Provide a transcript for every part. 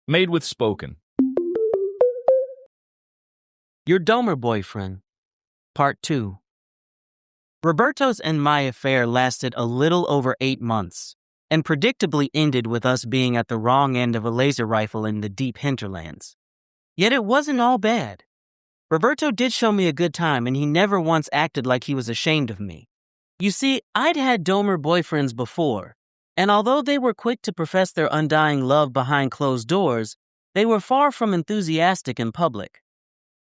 Made with Spoken. Your Domer Boyfriend, Part 2. Roberto's and my affair lasted a little over 8 months, and predictably ended with us being at the wrong end of a laser rifle in the deep hinterlands. Yet it wasn't all bad. Roberto did show me a good time, and he never once acted like he was ashamed of me. You see, I'd had Domer boyfriends before, and although they were quick to profess their undying love behind closed doors, they were far from enthusiastic in public.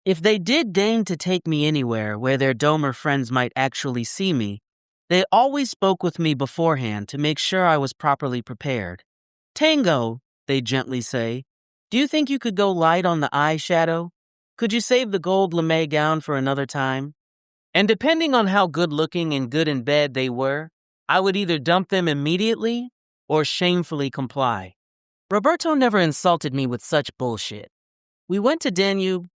If they did deign to take me anywhere where their Domer friends might actually see me, they always spoke with me beforehand to make sure I was properly prepared. "Tengo," they gently say, "do you think you could go light on the eyeshadow? Could you save the gold lame gown for another time?" And depending on how good-looking and good in bed they were, I would either dump them immediately or shamefully comply. Roberto never insulted me with such bullshit. We went to Danube,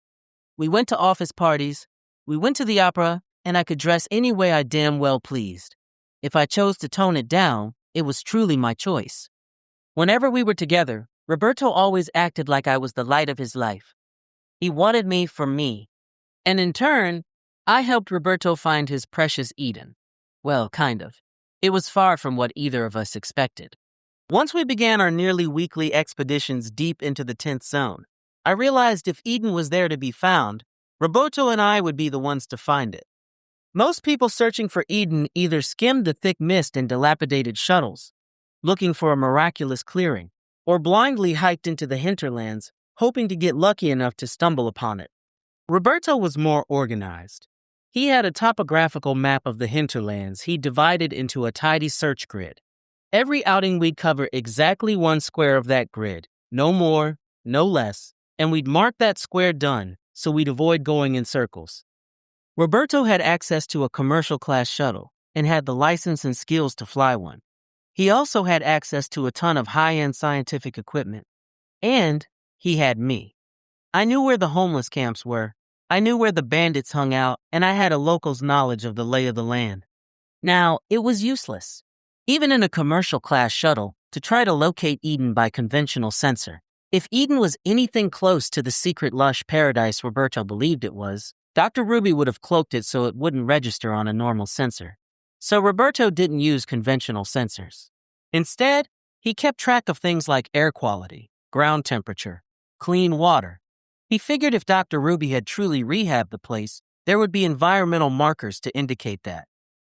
we went to office parties, we went to the opera, and I could dress any way I damn well pleased. If I chose to tone it down, it was truly my choice. Whenever we were together, Roberto always acted like I was the light of his life. He wanted me for me. And in turn, I helped Roberto find his precious Eden. Well, kind of. It was far from what either of us expected. Once we began our nearly weekly expeditions deep into the 10th zone, I realized if Eden was there to be found, Roberto and I would be the ones to find it. Most people searching for Eden either skimmed the thick mist in dilapidated shuttles, looking for a miraculous clearing, or blindly hiked into the hinterlands, hoping to get lucky enough to stumble upon it. Roberto was more organized. He had a topographical map of the hinterlands he divided into a tidy search grid. Every outing we'd cover exactly 1 square of that grid, no more, no less, and we'd mark that square done so we'd avoid going in circles. Roberto had access to a commercial-class shuttle and had the license and skills to fly one. He also had access to a ton of high-end scientific equipment. And he had me. I knew where the homeless camps were, I knew where the bandits hung out, and I had a local's knowledge of the lay of the land. Now, it was useless, even in a commercial-class shuttle, to try to locate Eden by conventional sensor. If Eden was anything close to the secret lush paradise Roberto believed it was, Dr. Ruby would have cloaked it so it wouldn't register on a normal sensor. So Roberto didn't use conventional sensors. Instead, he kept track of things like air quality, ground temperature, clean water. He figured if Dr. Ruby had truly rehabbed the place, there would be environmental markers to indicate that.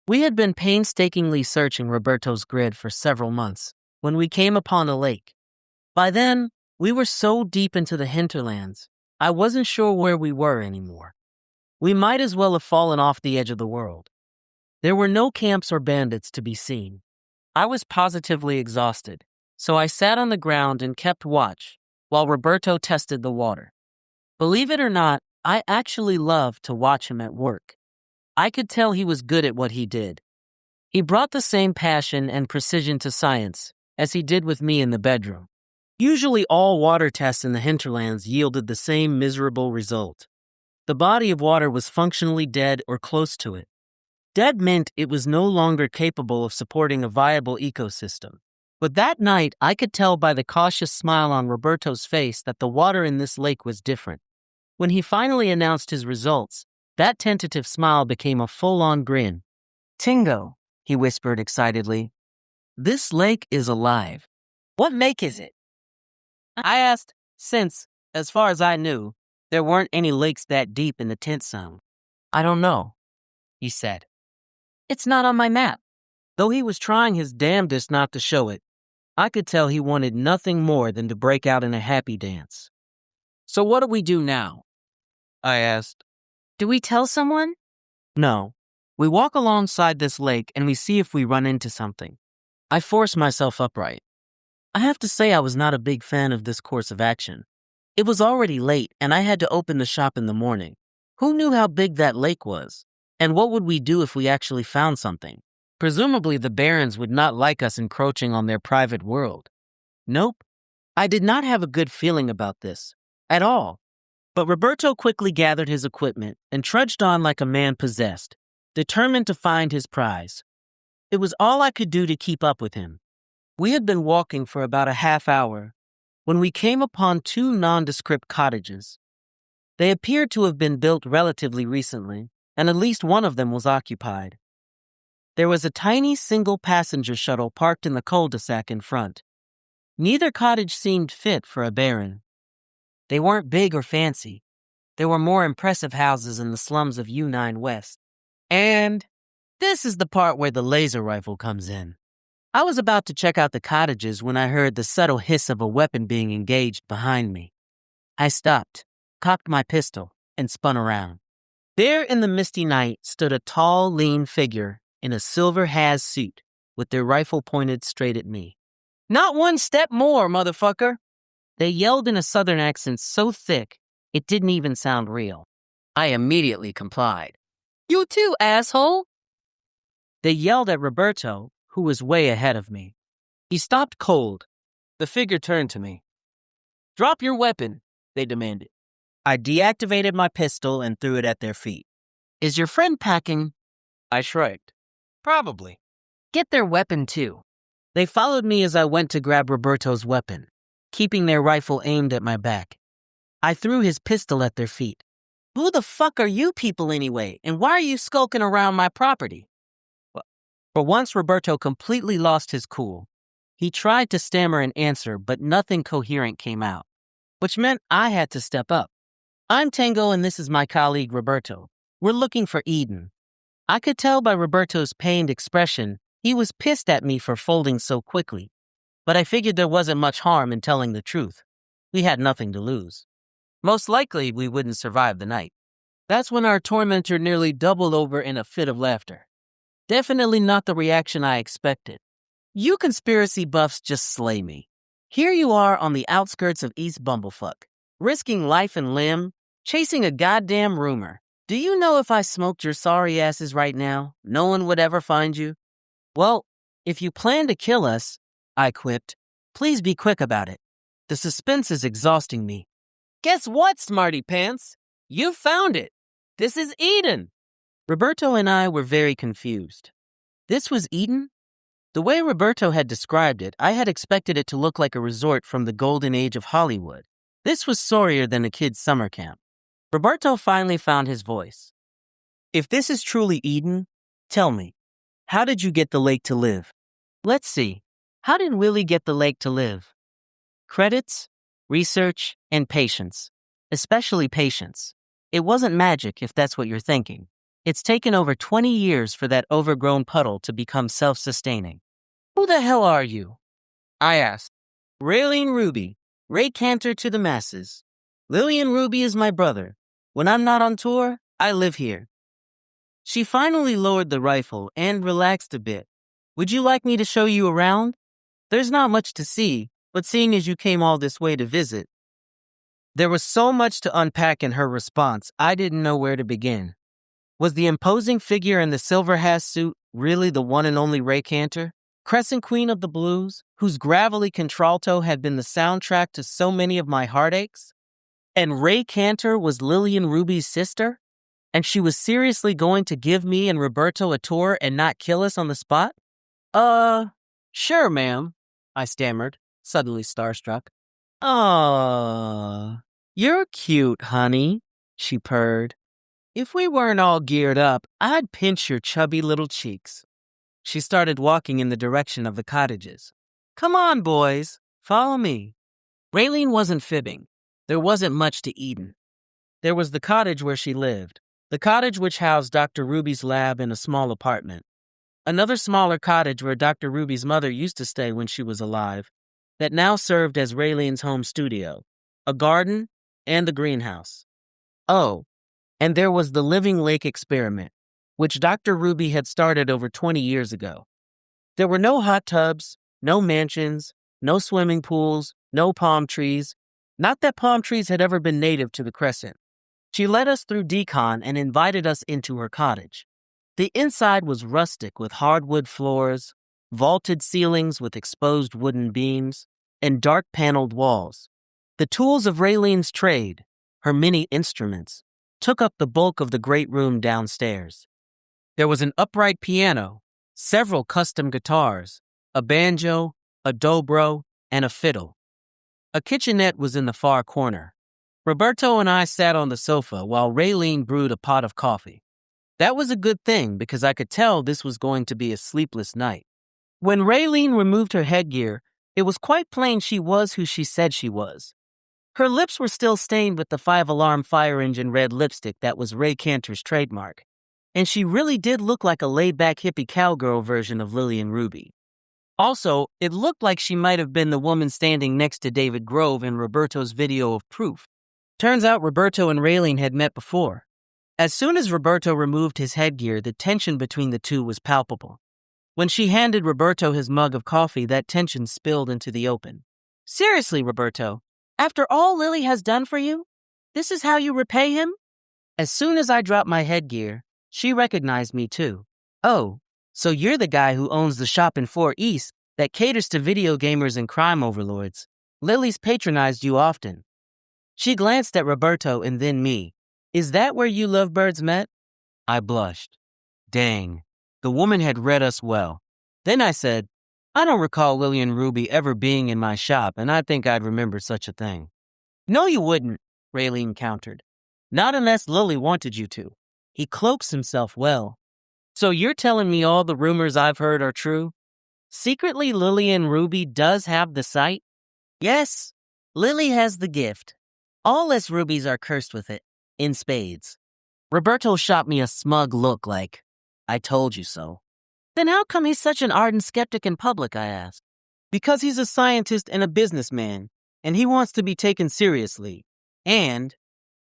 We had been painstakingly searching Roberto's grid for several months when we came upon a lake. By then, we were so deep into the hinterlands, I wasn't sure where we were anymore. We might as well have fallen off the edge of the world. There were no camps or bandits to be seen. I was positively exhausted, so I sat on the ground and kept watch while Roberto tested the water. Believe it or not, I actually loved to watch him at work. I could tell he was good at what he did. He brought the same passion and precision to science as he did with me in the bedroom. Usually all water tests in the hinterlands yielded the same miserable result. The body of water was functionally dead or close to it. Dead meant it was no longer capable of supporting a viable ecosystem. But that night, I could tell by the cautious smile on Roberto's face that the water in this lake was different. When he finally announced his results, that tentative smile became a full-on grin. "Tengo," he whispered excitedly. "This lake is alive." "What make is it?" I asked, since, as far as I knew, there weren't any lakes that deep in the 10th zone. "I don't know," he said. "It's not on my map." Though he was trying his damnedest not to show it, I could tell he wanted nothing more than to break out in a happy dance. "So what do we do now?" I asked. "Do we tell someone?" "No. We walk alongside this lake and we see if we run into something." I forced myself upright. I have to say I was not a big fan of this course of action. It was already late and I had to open the shop in the morning. Who knew how big that lake was? And what would we do if we actually found something? Presumably the barons would not like us encroaching on their private world. Nope. I did not have a good feeling about this. At all. But Roberto quickly gathered his equipment and trudged on like a man possessed, determined to find his prize. It was all I could do to keep up with him. We had been walking for about a half hour when we came upon two nondescript cottages. They appeared to have been built relatively recently, and at least one of them was occupied. There was a tiny single-passenger shuttle parked in the cul-de-sac in front. Neither cottage seemed fit for a baron. They weren't big or fancy. There were more impressive houses in the slums of U9 West. And this is the part where the laser rifle comes in. I was about to check out the cottages when I heard the subtle hiss of a weapon being engaged behind me. I stopped, cocked my pistol, and spun around. There in the misty night stood a tall, lean figure in a silver Haz suit with their rifle pointed straight at me. "Not one step more, motherfucker!" They yelled in a southern accent so thick it didn't even sound real. I immediately complied. "You too, asshole!" They yelled at Roberto, who was way ahead of me. He stopped cold. The figure turned to me. "Drop your weapon," they demanded. I deactivated my pistol and threw it at their feet. "Is your friend packing?" I shrugged. "Probably." "Get their weapon too." They followed me as I went to grab Roberto's weapon, keeping their rifle aimed at my back. I threw his pistol at their feet. "Who the fuck are you people anyway, and why are you skulking around my property?" For once, Roberto completely lost his cool. He tried to stammer an answer, but nothing coherent came out, which meant I had to step up. "I'm Tengo, and this is my colleague Roberto. We're looking for Eden." I could tell by Roberto's pained expression he was pissed at me for folding so quickly, but I figured there wasn't much harm in telling the truth. We had nothing to lose. Most likely, we wouldn't survive the night. That's when our tormentor nearly doubled over in a fit of laughter. Definitely not the reaction I expected. "You conspiracy buffs just slay me. Here you are on the outskirts of East Bumblefuck, risking life and limb, chasing a goddamn rumor. Do you know if I smoked your sorry asses right now, no one would ever find you? Well, if you plan to kill us," I quipped, "please be quick about it. The suspense is exhausting me." "Guess what, smarty pants? You found it. This is Eden." Roberto and I were very confused. This was Eden? The way Roberto had described it, I had expected it to look like a resort from the golden age of Hollywood. This was sorrier than a kid's summer camp. Roberto finally found his voice. "If this is truly Eden, tell me, how did you get the lake to live?" Let's see. How did Willie get the lake to live? Credits, research, and patience. Especially patience. It wasn't magic, if that's what you're thinking. It's taken over 20 years for that overgrown puddle to become self-sustaining. "Who the hell are you?" I asked. "Lillian Ruby, Ray Cantor to the masses. Lillian Ruby is my brother. When I'm not on tour, I live here." She finally lowered the rifle and relaxed a bit. "Would you like me to show you around? There's not much to see, but seeing as you came all this way to visit." There was so much to unpack in her response, I didn't know where to begin. Was the imposing figure in the silver Haz suit really the one and only Ray Cantor, Crescent Queen of the Blues, whose gravelly contralto had been the soundtrack to so many of my heartaches? And Ray Cantor was Lillian Ruby's sister? And she was seriously going to give me and Roberto a tour and not kill us on the spot? Sure, ma'am," I stammered, suddenly starstruck. "Aw, you're cute, honey," she purred. "If we weren't all geared up, I'd pinch your chubby little cheeks." She started walking in the direction of the cottages. "Come on, boys, follow me." Raylene wasn't fibbing. There wasn't much to Eden. There was the cottage where she lived, the cottage which housed Dr. Ruby's lab in a small apartment. Another smaller cottage where Dr. Ruby's mother used to stay when she was alive, that now served as Raylene's home studio, a garden, and the greenhouse. Oh, and there was the Living Lake experiment, which Dr. Ruby had started over 20 years ago. There were no hot tubs, no mansions, no swimming pools, no palm trees. Not that palm trees had ever been native to the Crescent. She led us through decon and invited us into her cottage. The inside was rustic with hardwood floors, vaulted ceilings with exposed wooden beams, and dark paneled walls. The tools of Raylene's trade, her many instruments, took up the bulk of the great room downstairs. There was an upright piano, several custom guitars, a banjo, a dobro, and a fiddle. A kitchenette was in the far corner. Roberto and I sat on the sofa while Raylene brewed a pot of coffee. That was a good thing because I could tell this was going to be a sleepless night. When Raylene removed her headgear, it was quite plain she was who she said she was. Her lips were still stained with the 5-alarm fire engine red lipstick that was Ray Cantor's trademark, and she really did look like a laid-back hippie cowgirl version of Lillian Ruby. Also, it looked like she might have been the woman standing next to David Grove in Roberto's video of proof. Turns out Roberto and Raylene had met before. As soon as Roberto removed his headgear, the tension between the two was palpable. When she handed Roberto his mug of coffee, that tension spilled into the open. Seriously, Roberto, after all Lily has done for you, this is how you repay him? As soon as I dropped my headgear, she recognized me too. Oh, so you're the guy who owns the shop in 4 East that caters to video gamers and crime overlords. Lily's patronized you often. She glanced at Roberto and then me. Is that where you lovebirds met? I blushed. Dang, the woman had read us well. Then I said, I don't recall Lillian Ruby ever being in my shop, and I think I'd remember such a thing. No, you wouldn't, Raylene countered. Not unless Lily wanted you to. He cloaks himself well. So you're telling me all the rumors I've heard are true? Secretly, Lillian Ruby does have the site? Yes, Lily has the gift. All us Rubies are cursed with it, in spades. Roberto shot me a smug look like, I told you so. Then how come he's such an ardent skeptic in public, I asked. Because he's a scientist and a businessman, and he wants to be taken seriously. And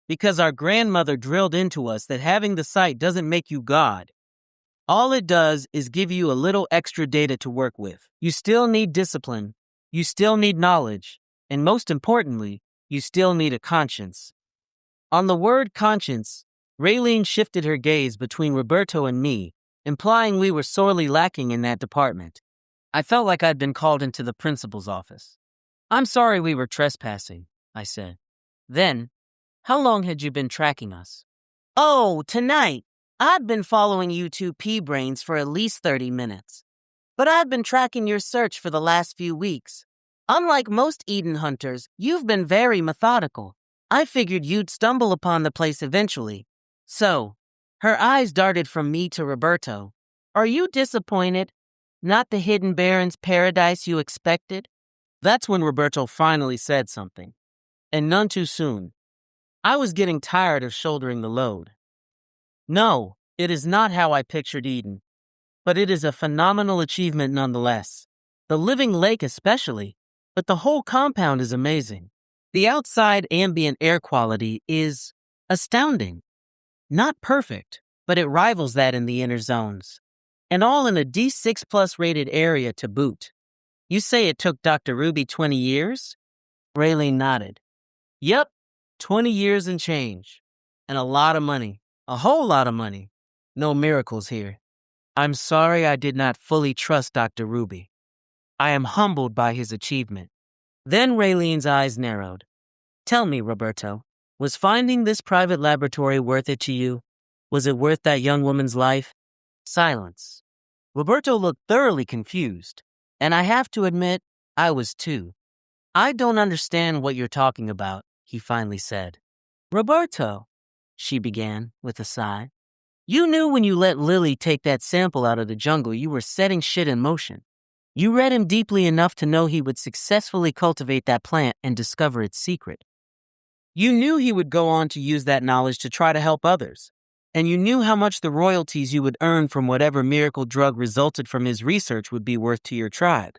because our grandmother drilled into us that having the site doesn't make you God. All it does is give you a little extra data to work with. You still need discipline. You still need knowledge. And most importantly, you still need a conscience. On the word conscience, Raylene shifted her gaze between Roberto and me, implying we were sorely lacking in that department. I felt like I'd been called into the principal's office. I'm sorry we were trespassing, I said. Then, how long had you been tracking us? Oh, tonight. I'd been following you two pea-brains for at least 30 minutes. But I've been tracking your search for the last few weeks. Unlike most Eden hunters, you've been very methodical. I figured you'd stumble upon the place eventually. So, her eyes darted from me to Roberto. Are you disappointed? Not the hidden Baron's paradise you expected? That's when Roberto finally said something. And none too soon. I was getting tired of shouldering the load. No, it is not how I pictured Eden. But it is a phenomenal achievement nonetheless. The living lake especially, but the whole compound is amazing. The outside ambient air quality is astounding. Not perfect, but it rivals that in the inner zones. And all in a D6 plus rated area to boot. You say it took Dr. Ruby 20 years? Raylene nodded. Yep, 20 years and change. And a lot of money. A whole lot of money. No miracles here. I'm sorry I did not fully trust Dr. Ruby. I am humbled by his achievement. Then Raylene's eyes narrowed. Tell me, Roberto, was finding this private laboratory worth it to you? Was it worth that young woman's life? Silence. Roberto looked thoroughly confused, and I have to admit, I was too. I don't understand what you're talking about, he finally said. Roberto, she began with a sigh. You knew when you let Lily take that sample out of the jungle, you were setting shit in motion. You read him deeply enough to know he would successfully cultivate that plant and discover its secret. You knew he would go on to use that knowledge to try to help others. And you knew how much the royalties you would earn from whatever miracle drug resulted from his research would be worth to your tribe.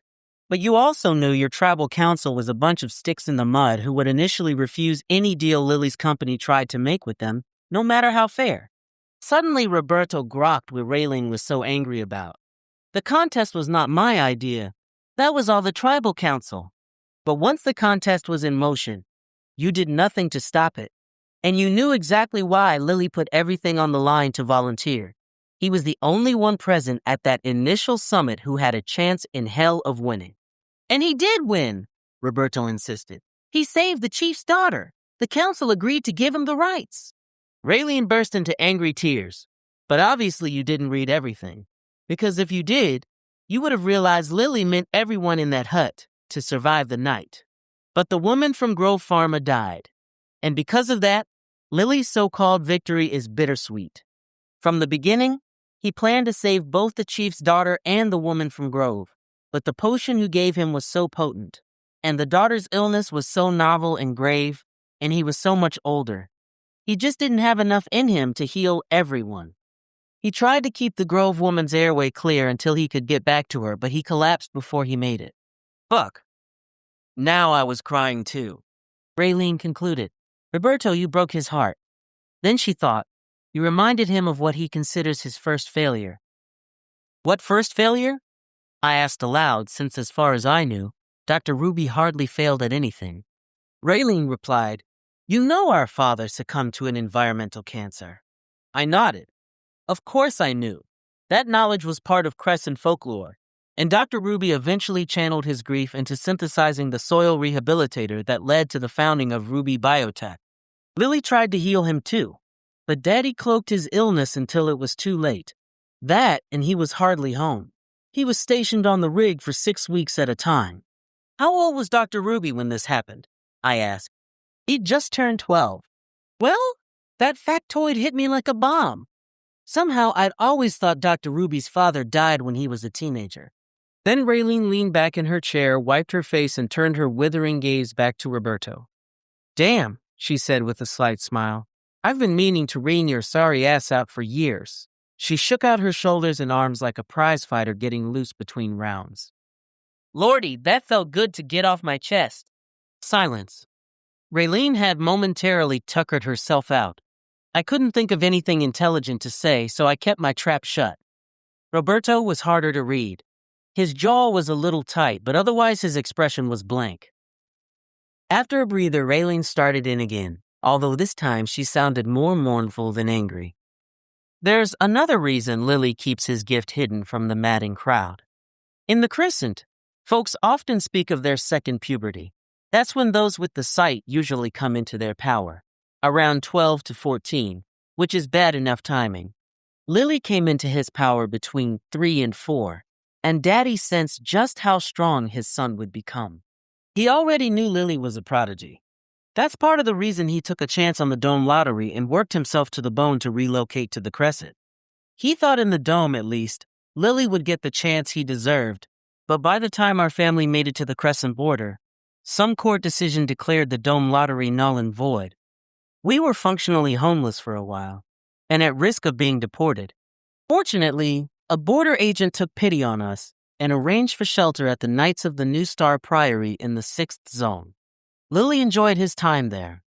But you also knew your tribal council was a bunch of sticks in the mud who would initially refuse any deal Lily's company tried to make with them, no matter how fair. Suddenly, Roberto grokked what Raylene was so angry about. The contest was not my idea. That was all the tribal council. But once the contest was in motion, you did nothing to stop it. And you knew exactly why Lily put everything on the line to volunteer. He was the only one present at that initial summit who had a chance in hell of winning. And he did win, Roberto insisted. He saved the chief's daughter. The council agreed to give him the rights. Raylene burst into angry tears. But obviously you didn't read everything. Because if you did, you would have realized Lily meant everyone in that hut to survive the night. But the woman from Grove Pharma died. And because of that, Lily's so-called victory is bittersweet. From the beginning, he planned to save both the chief's daughter and the woman from Grove, but the potion you gave him was so potent, and the daughter's illness was so novel and grave, and he was so much older. He just didn't have enough in him to heal everyone. He tried to keep the Grove woman's airway clear until he could get back to her, but he collapsed before he made it. Fuck. Now I was crying too. Raylene concluded. Roberto, you broke his heart. Then she thought, you reminded him of what he considers his first failure. What first failure? I asked aloud, since as far as I knew, Dr. Ruby hardly failed at anything. Raylene replied, you know our father succumbed to an environmental cancer. I nodded. Of course I knew. That knowledge was part of Crescent folklore, and Dr. Ruby eventually channeled his grief into synthesizing the soil rehabilitator that led to the founding of Ruby Biotech. Lily tried to heal him too, but Daddy cloaked his illness until it was too late. That, and he was hardly home. He was stationed on the rig for 6 weeks at a time. How old was Dr. Ruby when this happened? I asked. He'd just turned 12. Well, that factoid hit me like a bomb. Somehow, I'd always thought Dr. Ruby's father died when he was a teenager. Then Raylene leaned back in her chair, wiped her face, and turned her withering gaze back to Roberto. Damn, she said with a slight smile. I've been meaning to rein your sorry ass out for years. She shook out her shoulders and arms like a prizefighter getting loose between rounds. Lordy, that felt good to get off my chest. Silence. Raylene had momentarily tuckered herself out. I couldn't think of anything intelligent to say, so I kept my trap shut. Roberto was harder to read. His jaw was a little tight, but otherwise his expression was blank. After a breather, Raylene started in again, although this time she sounded more mournful than angry. There's another reason Lily keeps his gift hidden from the madding crowd. In the Crescent, folks often speak of their second puberty. That's when those with the sight usually come into their power, around 12 to 14, which is bad enough timing. Lily came into his power between 3 and 4, and Daddy sensed just how strong his son would become. He already knew Lily was a prodigy. That's part of the reason he took a chance on the Dome lottery and worked himself to the bone to relocate to the Crescent. He thought in the Dome, at least, Lily would get the chance he deserved, but by the time our family made it to the Crescent border, some court decision declared the Dome lottery null and void. We were functionally homeless for a while, and at risk of being deported. Fortunately, a border agent took pity on us and arranged for shelter at the Knights of the New Star Priory in the 6th Zone. Lily enjoyed his time there.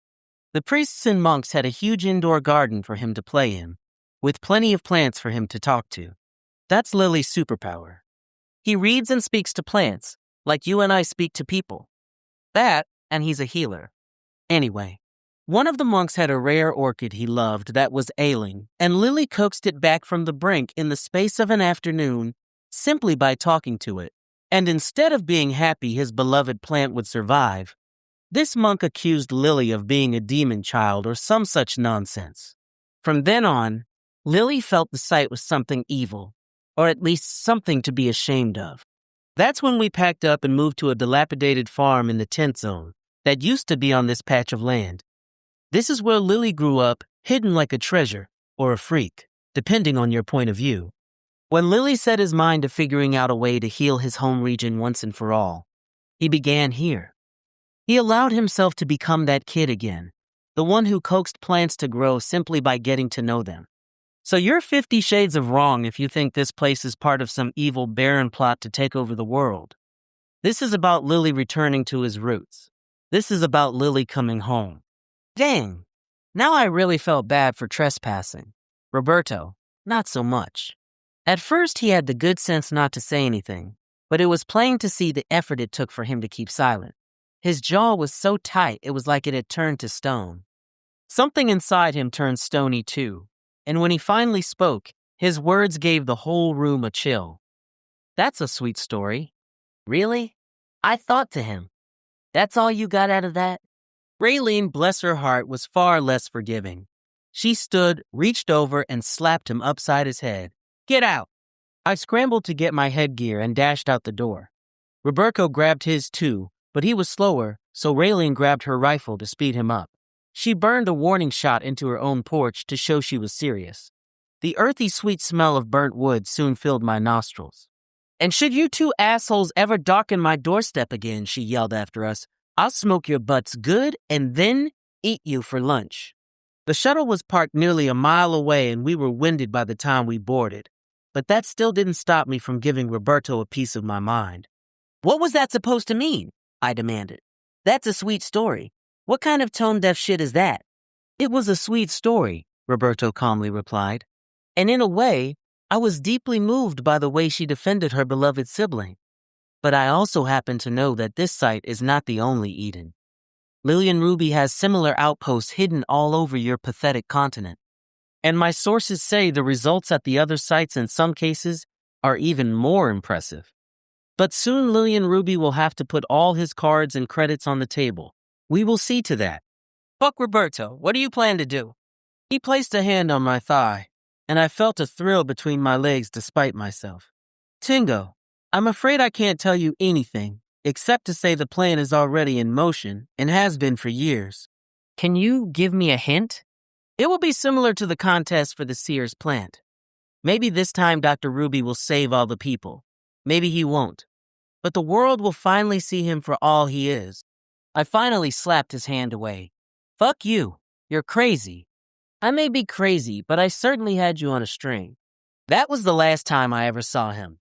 The priests and monks had a huge indoor garden for him to play in, with plenty of plants for him to talk to. That's Lily's superpower. He reads and speaks to plants, like you and I speak to people. That, and he's a healer. Anyway, one of the monks had a rare orchid he loved that was ailing, and Lily coaxed it back from the brink in the space of an afternoon simply by talking to it. And instead of being happy his beloved plant would survive, this monk accused Lily of being a demon child or some such nonsense. From then on, Lily felt the site was something evil, or at least something to be ashamed of. That's when we packed up and moved to a dilapidated farm in the 10th Zone that used to be on this patch of land. This is where Lily grew up, hidden like a treasure, or a freak, depending on your point of view. When Lily set his mind to figuring out a way to heal his home region once and for all, he began here. He allowed himself to become that kid again, the one who coaxed plants to grow simply by getting to know them. So you're 50 shades of wrong if you think this place is part of some evil barren plot to take over the world. This is about Lily returning to his roots. This is about Lily coming home. Dang, now I really felt bad for trespassing. Roberto, not so much. At first he had the good sense not to say anything, but it was plain to see the effort it took for him to keep silent. His jaw was so tight it was like it had turned to stone. Something inside him turned stony too, and when he finally spoke, his words gave the whole room a chill. That's a sweet story. Really? I thought to him. That's all you got out of that? Raylene, bless her heart, was far less forgiving. She stood, reached over, and slapped him upside his head. Get out! I scrambled to get my headgear and dashed out the door. Roberto grabbed his too, but he was slower, so Raylene grabbed her rifle to speed him up. She burned a warning shot into her own porch to show she was serious. The earthy, sweet smell of burnt wood soon filled my nostrils. "And should you two assholes ever darken my doorstep again," she yelled after us, "I'll smoke your butts good and then eat you for lunch." The shuttle was parked nearly a mile away and we were winded by the time we boarded. But that still didn't stop me from giving Roberto a piece of my mind. "What was that supposed to mean?" I demanded. "That's a sweet story. What kind of tone-deaf shit is that?" "It was a sweet story," Roberto calmly replied. "And in a way, I was deeply moved by the way she defended her beloved sibling. But I also happen to know that this site is not the only Eden. Lillian Ruby has similar outposts hidden all over your pathetic continent. And my sources say the results at the other sites in some cases are even more impressive. But soon Lillian Ruby will have to put all his cards and credits on the table. We will see to that." "Fuck Roberto, what do you plan to do?" He placed a hand on my thigh, and I felt a thrill between my legs despite myself. "Tengo, I'm afraid I can't tell you anything, except to say the plan is already in motion and has been for years." "Can you give me a hint?" "It will be similar to the contest for the Sears plant. Maybe this time Dr. Ruby will save all the people. Maybe he won't. But the world will finally see him for all he is." I finally slapped his hand away. "Fuck you. You're crazy." "I may be crazy, but I certainly had you on a string." That was the last time I ever saw him.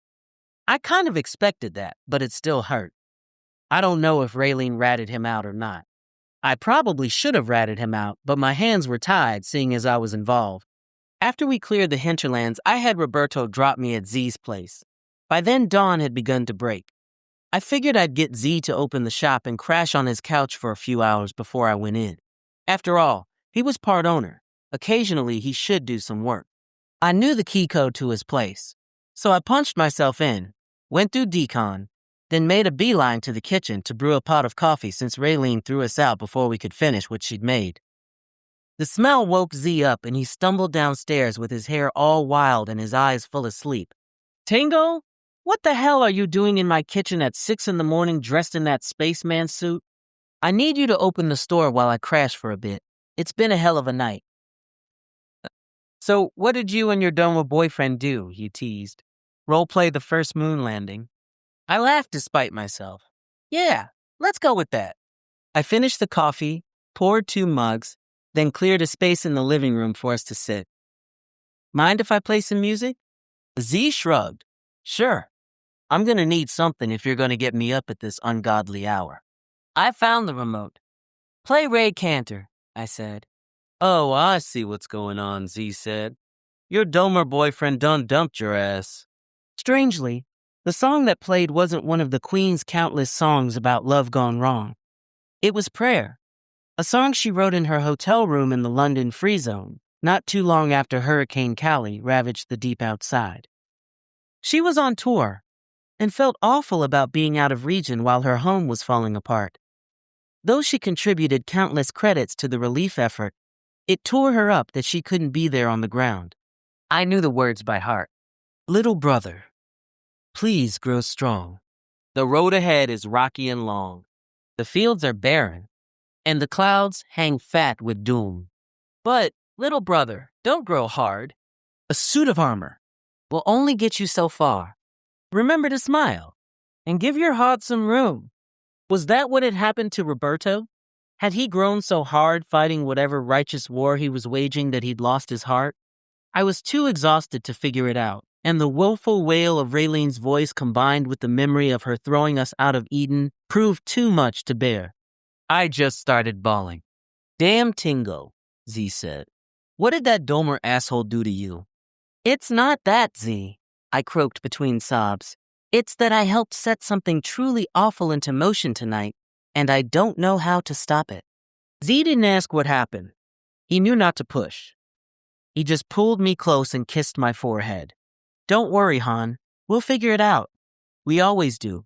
I kind of expected that, but it still hurt. I don't know if Raylene ratted him out or not. I probably should have ratted him out, but my hands were tied seeing as I was involved. After we cleared the hinterlands, I had Roberto drop me at Z's place. By then, dawn had begun to break. I figured I'd get Z to open the shop and crash on his couch for a few hours before I went in. After all, he was part owner. Occasionally, he should do some work. I knew the key code to his place, so I punched myself in, went through decon, then made a beeline to the kitchen to brew a pot of coffee since Raylene threw us out before we could finish what she'd made. The smell woke Z up and he stumbled downstairs with his hair all wild and his eyes full of sleep. "Tengo? What the hell are you doing in my kitchen at 6 a.m. dressed in that spaceman suit? I need you to open the store while I crash for a bit. It's been a hell of a night." "So, what did you and your Doma boyfriend do?" he teased. "Roleplay the first moon landing?" I laughed despite myself. "Yeah, let's go with that." I finished the coffee, poured 2 mugs, then cleared a space in the living room for us to sit. "Mind if I play some music?" Z shrugged. "Sure. I'm gonna need something if you're gonna get me up at this ungodly hour." I found the remote. "Play Ray Cantor," I said. "Oh, I see what's going on," Z said. "Your Domer boyfriend done dumped your ass." Strangely, the song that played wasn't one of the Queen's countless songs about love gone wrong. It was Prayer, a song she wrote in her hotel room in the London Free Zone, not too long after Hurricane Callie ravaged the deep outside. She was on tour and felt awful about being out of region while her home was falling apart. Though she contributed countless credits to the relief effort, it tore her up that she couldn't be there on the ground. I knew the words by heart. "Little brother, please grow strong. The road ahead is rocky and long. The fields are barren, and the clouds hang fat with doom. But, little brother, don't grow hard. A suit of armor will only get you so far. Remember to smile, and give your heart some room." Was that what had happened to Roberto? Had he grown so hard fighting whatever righteous war he was waging that he'd lost his heart? I was too exhausted to figure it out, and the woeful wail of Raylene's voice combined with the memory of her throwing us out of Eden proved too much to bear. I just started bawling. "Damn Tengo," Z said. "What did that Domer asshole do to you?" "It's not that, Z," I croaked between sobs. "It's that I helped set something truly awful into motion tonight, and I don't know how to stop it." Z didn't ask what happened. He knew not to push. He just pulled me close and kissed my forehead. "Don't worry, Han. We'll figure it out. We always do."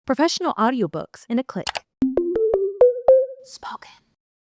Professional audiobooks in a click. Spoken.